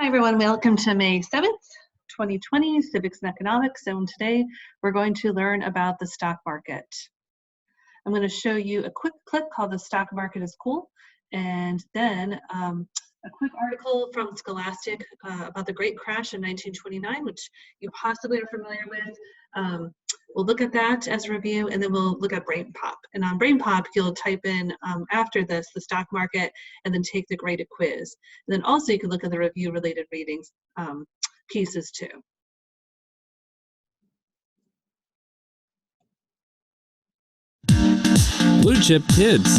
Hi everyone, welcome to May 7th, 2020, Civics and Economics. And today we're going to learn about the stock market. I'm going to show you a quick clip called "The Stock Market is Cool," and then a quick article from Scholastic about the Great Crash in 1929, which you possibly are familiar with. We'll look at that as a review, and then we'll look at Brain Pop. And on Brain Pop, you'll type in after this the stock market and then take the graded quiz. And then also you can look at the review-related readings pieces too. Blue Chip Kids.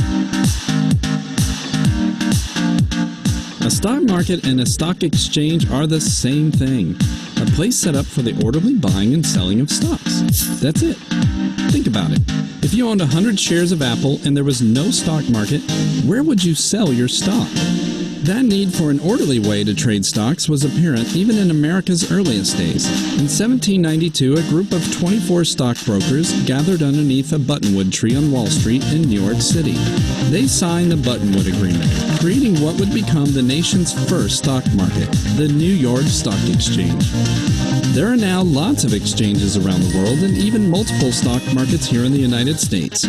A stock market and a stock exchange are the same thing. A place set up for the orderly buying and selling of stocks. That's it. Think about it. If you owned 100 shares of Apple and there was no stock market, where would you sell your stock? That need for an orderly way to trade stocks was apparent even in America's earliest days. In 1792, a group of 24 stockbrokers gathered underneath a buttonwood tree on Wall Street in New York City. They signed the Buttonwood Agreement, creating what would become the nation's first stock market, the New York Stock Exchange. There are now lots of exchanges around the world and even multiple stock markets here in the United States.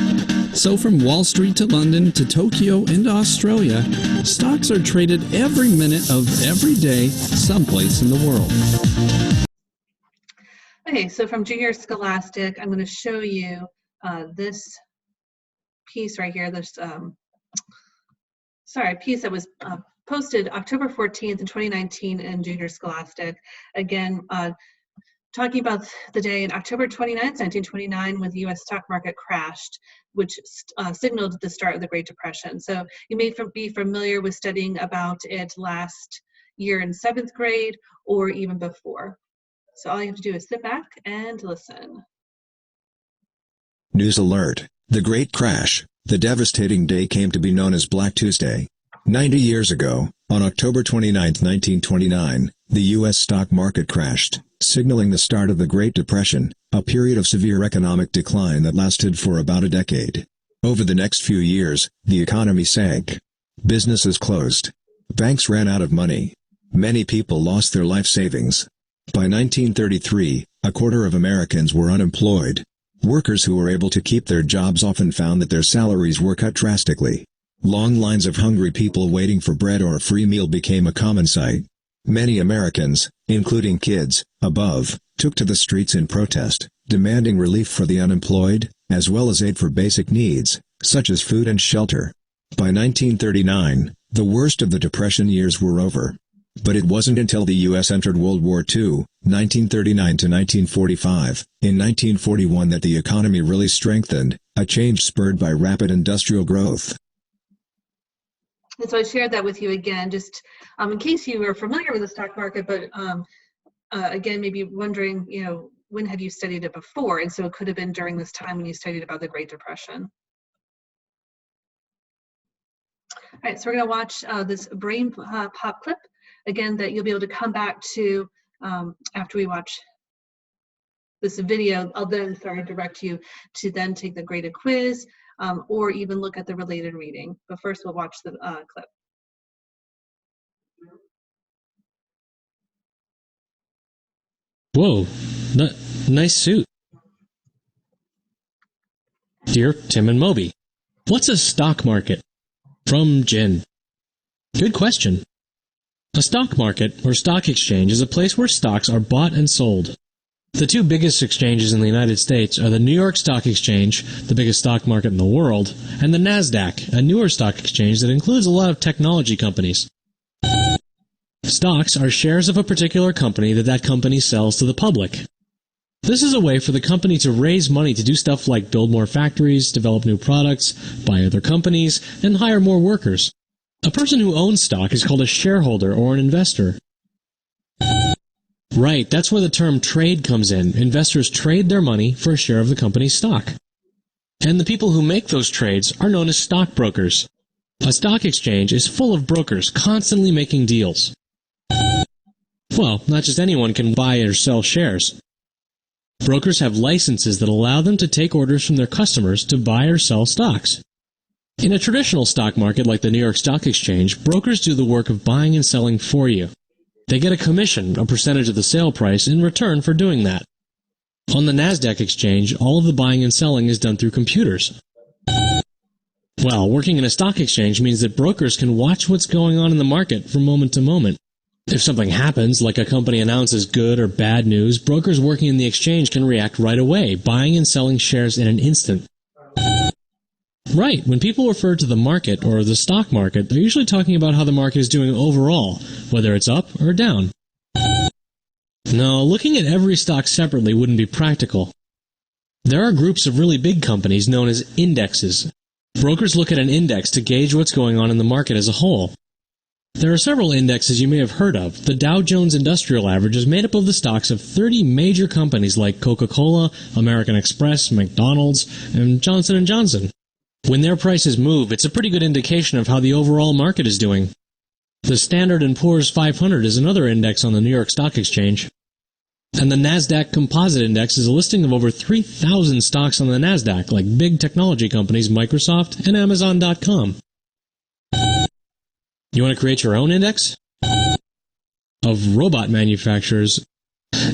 So from Wall Street to London to Tokyo and Australia, stocks are traded every minute of every day someplace in the world. Okay, so from Junior Scholastic, I'm going to show you this piece right here, this piece that was posted October 14th in 2019 in Junior Scholastic. Again, talking about the day in October 29th, 1929, when the U.S. stock market crashed, which signaled the start of the Great Depression. So you may be familiar with studying about it last year in 7th grade or even before. So all you have to do is sit back and listen. News alert. The Great Crash. The devastating day came to be known as Black Tuesday. 90 years ago, on October 29, 1929, the U.S. stock market crashed, signaling the start of the Great Depression, a period of severe economic decline that lasted for about a decade. Over the next few years, the economy sank. Businesses closed. Banks ran out of money. Many people lost their life savings. By 1933, a quarter of Americans were unemployed. Workers who were able to keep their jobs often found that their salaries were cut drastically. Long lines of hungry people waiting for bread or a free meal became a common sight. Many Americans, including kids, above, took to the streets in protest, demanding relief for the unemployed, as well as aid for basic needs, such as food and shelter. By 1939, the worst of the Depression years were over. But it wasn't until the U.S. entered World War II, 1939 to 1945, in 1941 that the economy really strengthened, a change spurred by rapid industrial growth. And so I shared that with you again, just in case you were familiar with the stock market, but again, maybe wondering, when have you studied it before? And so it could have been during this time when you studied about the Great Depression. All right, so we're going to watch this Brain Pop clip, again, that you'll be able to come back to after we watch this video. I'll then direct you to then take the graded quiz, or even look at the related reading. But first we'll watch the clip. Whoa, nice suit. Dear Tim and Moby, what's a stock market? From Jen. Good question. A stock market, or stock exchange, is a place where stocks are bought and sold. The two biggest exchanges in the United States are the New York Stock Exchange, the biggest stock market in the world, and the NASDAQ, a newer stock exchange that includes a lot of technology companies. Stocks are shares of a particular company that company sells to the public. This is a way for the company to raise money to do stuff like build more factories, develop new products, buy other companies, and hire more workers. A person who owns stock is called a shareholder or an investor. Right, that's where the term trade comes in. Investors trade their money for a share of the company's stock. And the people who make those trades are known as stockbrokers. A stock exchange is full of brokers constantly making deals. Well, not just anyone can buy or sell shares. Brokers have licenses that allow them to take orders from their customers to buy or sell stocks. In a traditional stock market like the New York Stock Exchange, brokers do the work of buying and selling for you. They get a commission, a percentage of the sale price, in return for doing that. On the NASDAQ exchange, all of the buying and selling is done through computers. Well, working in a stock exchange means that brokers can watch what's going on in the market from moment to moment. If something happens, like a company announces good or bad news, brokers working in the exchange can react right away, buying and selling shares in an instant. Right, when people refer to the market or the stock market, they're usually talking about how the market is doing overall, whether it's up or down. No, looking at every stock separately wouldn't be practical. There are groups of really big companies known as indexes. Brokers look at an index to gauge what's going on in the market as a whole. There are several indexes you may have heard of. The Dow Jones Industrial Average is made up of the stocks of 30 major companies like Coca-Cola, American Express, McDonald's, and Johnson & Johnson. When their prices move, it's a pretty good indication of how the overall market is doing. The Standard & Poor's 500 is another index on the New York Stock Exchange. And the NASDAQ Composite Index is a listing of over 3,000 stocks on the NASDAQ, like big technology companies Microsoft and Amazon.com. You want to create your own index? Of robot manufacturers?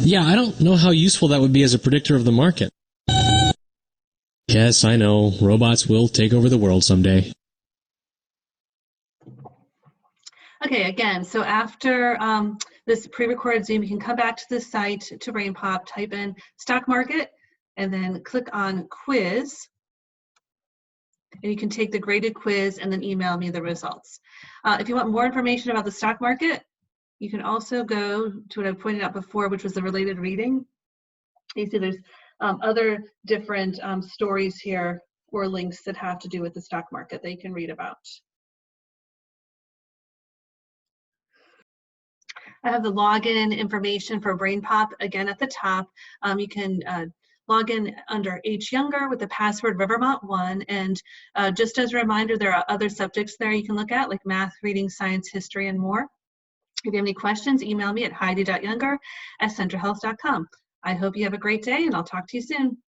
Yeah, I don't know how useful that would be as a predictor of the market. Yes, I know, robots will take over the world someday. Okay, again, so after this pre-recorded Zoom, you can come back to the site to BrainPop, type in stock market, and then click on quiz. And you can take the graded quiz and then email me the results. If you want more information about the stock market, you can also go to what I pointed out before, which was the related reading. You see there's other different stories here or links that have to do with the stock market that you can read about. I have the login information for BrainPop again at the top. You can log in under H. Younger with the password Rivermont1. And just as a reminder, there are other subjects there you can look at, like math, reading, science, history, and more. If you have any questions, email me at heidi.younger@centralhealth.com. I hope you have a great day, and I'll talk to you soon.